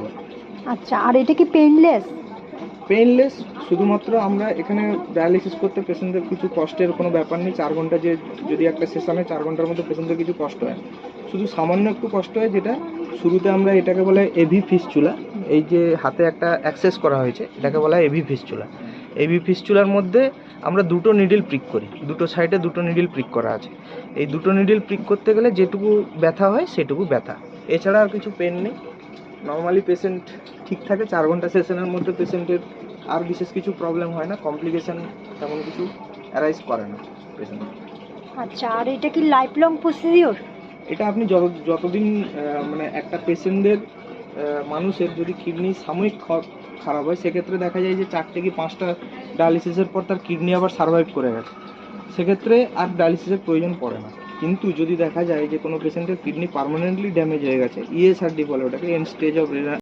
যাবে। আচ্ছা, আর এটা কি পেইনলেস? পেইনলেস, শুধুমাত্র আমরা এখানে ডায়ালিসিস করতে পেশেন্টদের কিছু কষ্টের কোনো ব্যাপার নেই। 4 ঘন্টা যদি একটা সেশনে 4 ঘন্টার মধ্যে পেশেন্টদের কিছু কষ্ট হয়, শুধু সামান্য একটু কষ্ট হয়, যেটা শুরুতে আমরা এটাকে বলে এভি ফিস্চুলা। এই যে হাতে একটা অ্যাক্সেস করা হয়েছে, এটাকে বলা হয় এভি ফিস্চুলা। এভি ফিস্চুলার মধ্যে আমরা দুটো নিডল প্রিক করি, দুটো সাইডে দুটো নিডল প্রিক করা আছে। এই দুটো নিডল প্রিক করতে গেলে যেটুকু ব্যথা হয় সেটুকু ব্যথা, এছাড়া আর কিছু পেন নেই। নর্মালি পেশেন্ট ঠিক থাকে, 4 ঘন্টা সেশনের মধ্যে পেশেন্টের আর বিশেষ কিছু প্রবলেম হয় না, কমপ্লিকেশন তেমন কিছু অ্যারাইজ করে না পেশেন্ট। আচ্ছা, আর এটা কি লাইফ লং প্রসিডিওর? এটা আপনি যতদিন মানে একটা পেশেন্টদের মানুষের যদি কিডনি সাময়িক খারাপ হয়, সেক্ষেত্রে দেখা যায় যে 4 থেকে 5টা ডায়ালিসিসের পর তার কিডনি আবার সার্ভাইভ করে গেছে, সেক্ষেত্রে আর ডায়ালিসিসের প্রয়োজন পড়ে না। কিন্তু যদি দেখা যায় যে কোনো পেশেন্টের কিডনি পার্মানেন্টলি ড্যামেজ হয়ে গেছে, ইএসআরডি বলে ওটাকে, এন্ড স্টেজ অফ